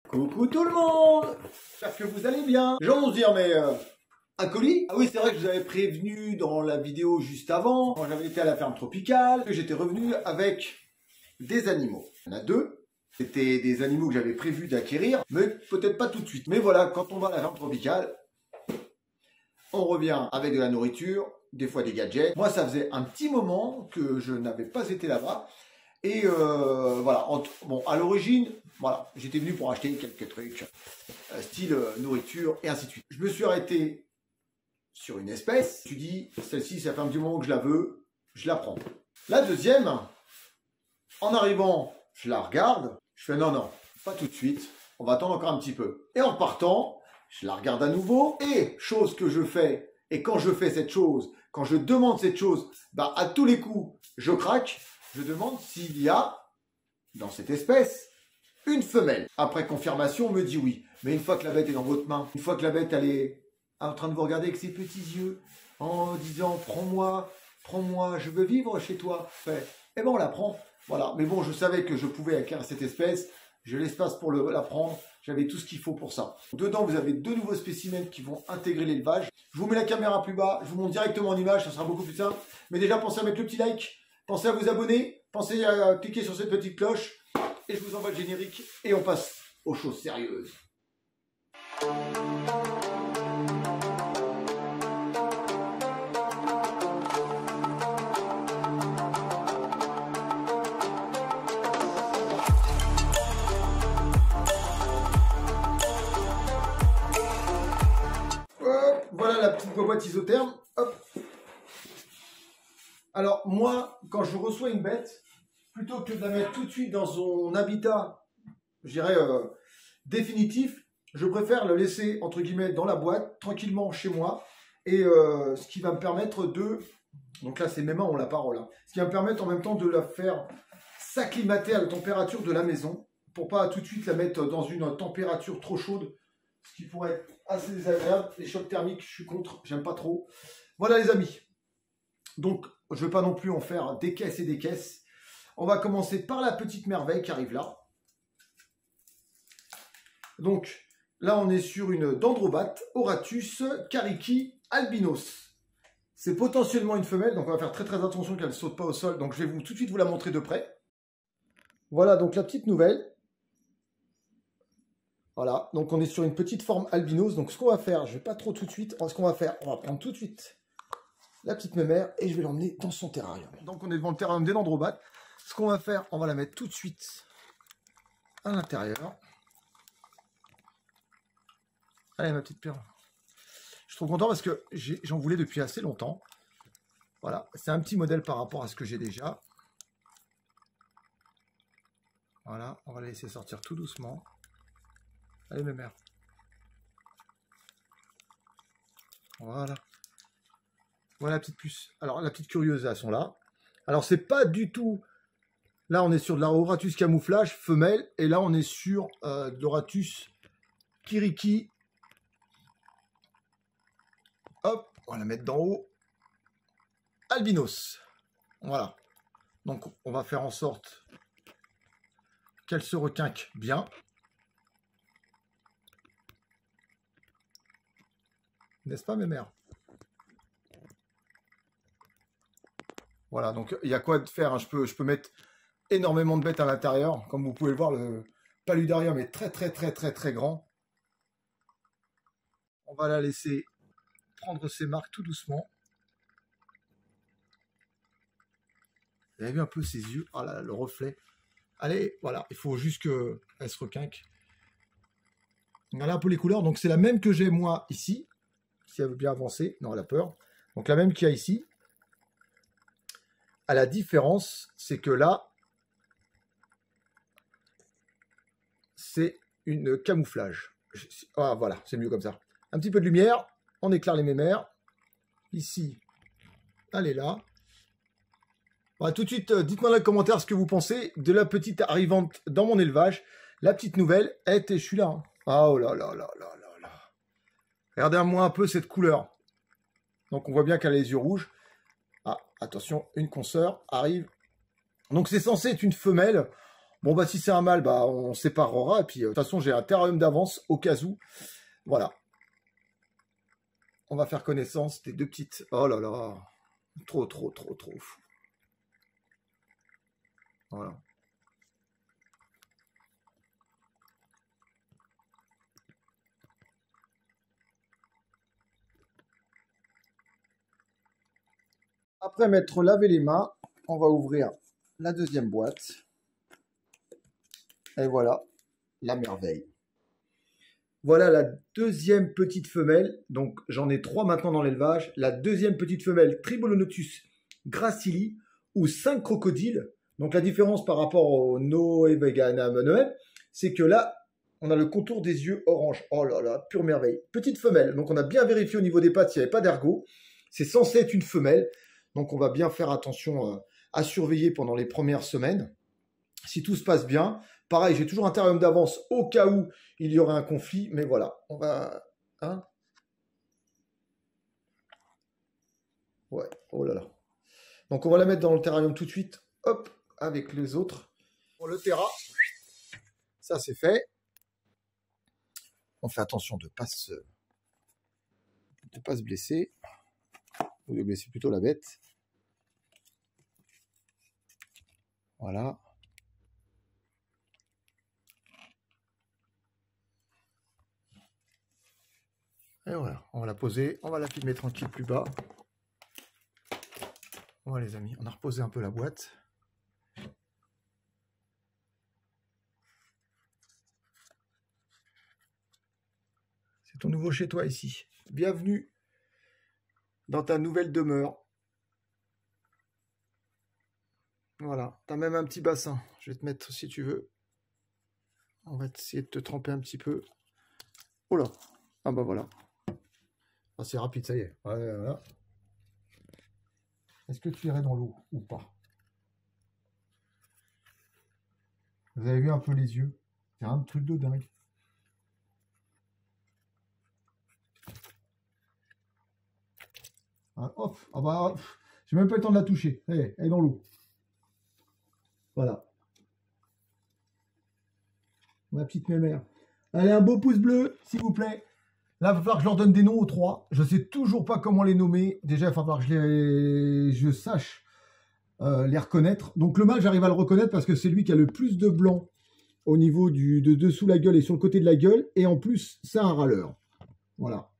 Coucou tout le monde, j'espère que vous allez bien. Les gens vont se dire mais un colis? Ah oui, c'est vrai que je vous avais prévenu dans la vidéo juste avant, quand j'avais été à la ferme tropicale, que j'étais revenu avec des animaux. Il y en a deux, c'était des animaux que j'avais prévu d'acquérir, mais peut-être pas tout de suite. Mais voilà, quand on va à la ferme tropicale, on revient avec de la nourriture, des fois des gadgets. Moi, ça faisait un petit moment que je n'avais pas été là-bas. Et voilà, bon, à l'origine, voilà, j'étais venu pour acheter quelques trucs, style nourriture et ainsi de suite. Je me suis arrêté sur une espèce. Tu dis, celle-ci, ça fait un petit moment que je la veux, je la prends. La deuxième, en arrivant, je la regarde, je fais non, non, pas tout de suite, on va attendre encore un petit peu. Et en partant, je la regarde à nouveau, et chose que je fais, et quand je fais cette chose, quand je demande cette chose, bah à tous les coups, je craque. Je demande s'il y a, dans cette espèce, une femelle. Après confirmation, on me dit oui. Mais une fois que la bête est dans votre main, une fois que la bête elle est en train de vous regarder avec ses petits yeux, en disant prends-moi, prends-moi, je veux vivre chez toi, eh ben on la prend. Voilà. Mais bon, je savais que je pouvais acquérir cette espèce. J'ai l'espace pour la prendre. J'avais tout ce qu'il faut pour ça. Dedans, vous avez deux nouveaux spécimens qui vont intégrer l'élevage. Je vous mets la caméra plus bas. Je vous montre directement en image. Ça sera beaucoup plus simple. Mais déjà, pensez à mettre le petit like. Pensez à vous abonner, pensez à cliquer sur cette petite cloche, et je vous envoie le générique, et on passe aux choses sérieuses. Hop, voilà la petite boîte isotherme, hop. Alors moi, quand je reçois une bête, plutôt que de la mettre tout de suite dans son habitat, je dirais définitif, je préfère le laisser entre guillemets dans la boîte, tranquillement chez moi, et ce qui va me permettre de, donc là c'est mes mains ont la parole, hein, ce qui va me permettre en même temps de la faire s'acclimater à la température de la maison, pour pas tout de suite la mettre dans une température trop chaude, ce qui pourrait être assez désagréable. Les chocs thermiques, je suis contre, j'aime pas trop. Voilà les amis. Donc, je ne vais pas non plus en faire des caisses et des caisses. On va commencer par la petite merveille qui arrive là. Donc, là, on est sur une Dendrobates auratus cariki albinos. C'est potentiellement une femelle, donc on va faire très très attention qu'elle ne saute pas au sol. Donc, je vais tout de suite vous la montrer de près. Voilà, donc la petite nouvelle. Voilà, donc on est sur une petite forme albinos. Donc, ce qu'on va faire, je ne vais pas trop tout de suite. Ce qu'on va faire, on va prendre tout de suite la petite mémère et je vais l'emmener dans son terrarium. Donc on est devant le terrarium des Dendrobates. Ce qu'on va faire, on va la mettre tout de suite à l'intérieur. Allez ma petite perle. Je suis trop content parce que j'en voulais depuis assez longtemps. Voilà, c'est un petit modèle par rapport à ce que j'ai déjà. Voilà, on va la laisser sortir tout doucement. Allez mémère. Voilà. Voilà la petite puce. Alors, la petite curieuse, elles sont là. Alors, c'est pas du tout... Là, on est sur de la Auratus camouflage, femelle. Et là, on est sur de l'Auratus kiriki. Hop, on va la mettre d'en haut. Albinos. Voilà. Donc, on va faire en sorte qu'elle se requinque bien. N'est-ce pas, mes mères? Voilà, donc il y a quoi de faire, hein. Je peux mettre énormément de bêtes à l'intérieur. Comme vous pouvez le voir, le paludarium est très très très très très grand. On va la laisser prendre ses marques tout doucement. Vous avez vu un peu ses yeux? Ah là, le reflet. Allez, voilà, il faut juste qu'elle se requinque. Voilà un peu les couleurs. Donc c'est la même que j'ai moi ici. Si elle veut bien avancer. Non, elle a peur. Donc la même qu'il y a ici. À la différence, c'est que là, c'est une camouflage. Ah, voilà, c'est mieux comme ça. Un petit peu de lumière, on éclaire les mémères. Ici, elle est là. Voilà, tout de suite, dites-moi dans les commentaires ce que vous pensez de la petite arrivante dans mon élevage. La petite nouvelle est, et je suis là. Hein. Ah, oh là là là là là là. Regardez-moi un peu cette couleur. Donc, on voit bien qu'elle a les yeux rouges. Ah, attention, une consoeur arrive. Donc c'est censé être une femelle. Bon, bah, si c'est un mâle, bah, on séparera. Et puis, de toute façon, j'ai un terrarium d'avance au cas où. Voilà. On va faire connaissance des deux petites. Oh là là. Trop, trop, trop, trop fou. Voilà. Après m'être lavé les mains, on va ouvrir la deuxième boîte. Et voilà, la merveille. Voilà la deuxième petite femelle. Donc j'en ai 3 maintenant dans l'élevage. La deuxième petite femelle, Tribolonotus gracili, ou 5 crocodiles. Donc la différence par rapport au Noevegana Noël, c'est que là, on a le contour des yeux orange. Oh là là, pure merveille. Petite femelle. Donc on a bien vérifié au niveau des pattes s'il n'y avait pas d'ergot. C'est censé être une femelle. Donc on va bien faire attention à surveiller pendant les premières semaines. Si tout se passe bien, pareil, j'ai toujours un terrarium d'avance au cas où il y aurait un conflit. Mais voilà, on va... Hein, ouais, oh là là. Donc on va la mettre dans le terrarium tout de suite. Hop, avec les autres. Pour le terra, ça c'est fait. On fait attention de ne pas se blesser. Ou de blesser plutôt la bête. Voilà. Et voilà, on va la poser, on va la filmer tranquille plus bas. Voilà les amis, on a reposé un peu la boîte. C'est ton nouveau chez toi ici. Bienvenue dans ta nouvelle demeure. Voilà, tu as même un petit bassin. Je vais te mettre si tu veux. On va essayer de te tremper un petit peu. Oh là, ah bah voilà. Ah, c'est rapide, ça y est. Ouais, voilà. Est-ce que tu irais dans l'eau ou pas? Vous avez vu un peu les yeux? C'est un truc de dingue. Ah, hop, ah bah, j'ai même pas eu le temps de la toucher. Allez, elle est dans l'eau. Voilà. Ma petite mémère. Allez, un beau pouce bleu, s'il vous plaît. Là, il va falloir que je leur donne des noms aux 3. Je ne sais toujours pas comment les nommer. Déjà, il va falloir que je sache les reconnaître. Donc le mâle, j'arrive à le reconnaître parce que c'est lui qui a le plus de blanc au niveau de dessous la gueule et sur le côté de la gueule. Et en plus, c'est un râleur. Voilà.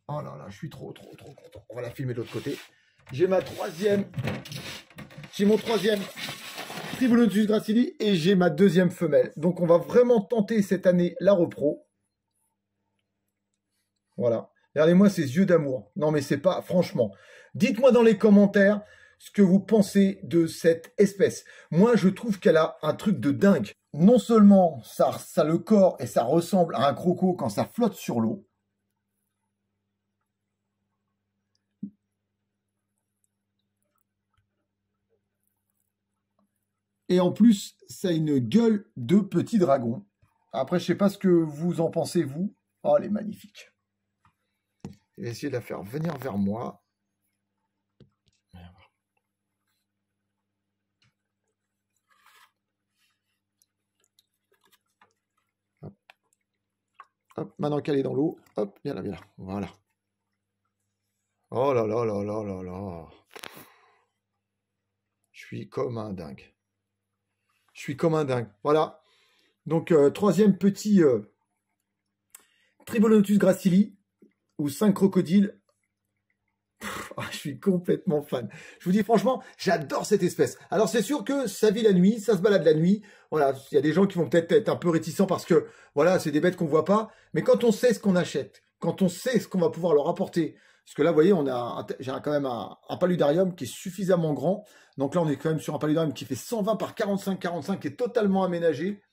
Oh là là, je suis trop content. On va la filmer de l'autre côté. J'ai mon troisième Tribolonotus gracili et j'ai ma deuxième femelle. Donc on va vraiment tenter cette année la repro. Voilà. Regardez-moi ces yeux d'amour. Non mais c'est pas... Franchement. Dites-moi dans les commentaires ce que vous pensez de cette espèce. Moi je trouve qu'elle a un truc de dingue. Non seulement ça a le corps et ça ressemble à un croco quand ça flotte sur l'eau. Et en plus, ça a une gueule de petit dragon. Après, je sais pas ce que vous en pensez, vous. Oh, elle est magnifique. Je vais essayer de la faire venir vers moi. Hop. Hop, maintenant qu'elle est dans l'eau, hop, viens là, viens là. Voilà. Oh là là là là là là. Je suis comme un dingue. Je suis comme un dingue. Voilà. Donc, troisième petit Tribolonotus gracili, ou 5 crocodiles. Je suis complètement fan. Je vous dis franchement, j'adore cette espèce. Alors c'est sûr que ça vit la nuit, ça se balade la nuit. Voilà, il y a des gens qui vont peut-être être un peu réticents parce que voilà, c'est des bêtes qu'on voit pas. Mais quand on sait ce qu'on achète, quand on sait ce qu'on va pouvoir leur apporter, parce que là, vous voyez, j'ai quand même un paludarium qui est suffisamment grand. Donc là, on est quand même sur un paludarium qui fait 120 par 45, qui est totalement aménagé.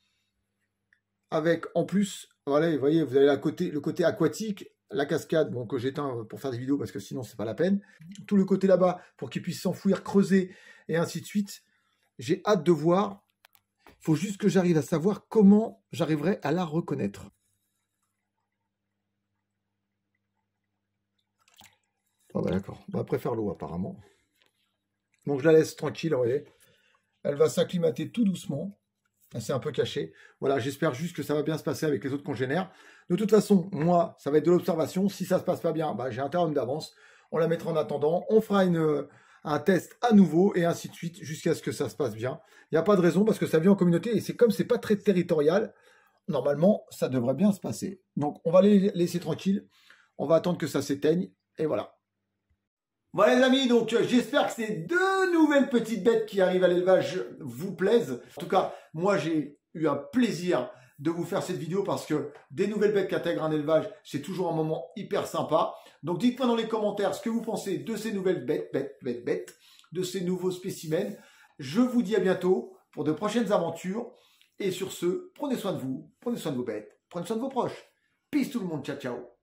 Avec en plus, voilà, vous voyez, vous avez le côté aquatique. La cascade, bon, que j'éteins pour faire des vidéos parce que sinon c'est pas la peine. Tout le côté là-bas pour qu'ils puissent s'enfouir, creuser et ainsi de suite. J'ai hâte de voir. Il faut juste que j'arrive à savoir comment j'arriverai à la reconnaître. Ah bah d'accord. On va préférer l'eau apparemment. Donc je la laisse tranquille, vous voyez. Elle va s'acclimater tout doucement. C'est un peu caché. Voilà, j'espère juste que ça va bien se passer avec les autres congénères. De toute façon, moi, ça va être de l'observation. Si ça se passe pas bien, bah, j'ai un terme d'avance. On la mettra en attendant. On fera un test à nouveau et ainsi de suite jusqu'à ce que ça se passe bien. Il n'y a pas de raison parce que ça vit en communauté et c'est comme c'est pas très territorial. Normalement, ça devrait bien se passer. Donc, on va les laisser tranquilles. On va attendre que ça s'éteigne et voilà. Voilà les amis, donc j'espère que ces deux nouvelles petites bêtes qui arrivent à l'élevage vous plaisent. En tout cas, moi j'ai eu un plaisir de vous faire cette vidéo parce que des nouvelles bêtes qui intègrent un élevage, c'est toujours un moment hyper sympa. Donc dites-moi dans les commentaires ce que vous pensez de ces nouvelles bêtes, de ces nouveaux spécimens. Je vous dis à bientôt pour de prochaines aventures. Et sur ce, prenez soin de vous, prenez soin de vos bêtes, prenez soin de vos proches. Peace tout le monde, ciao ciao.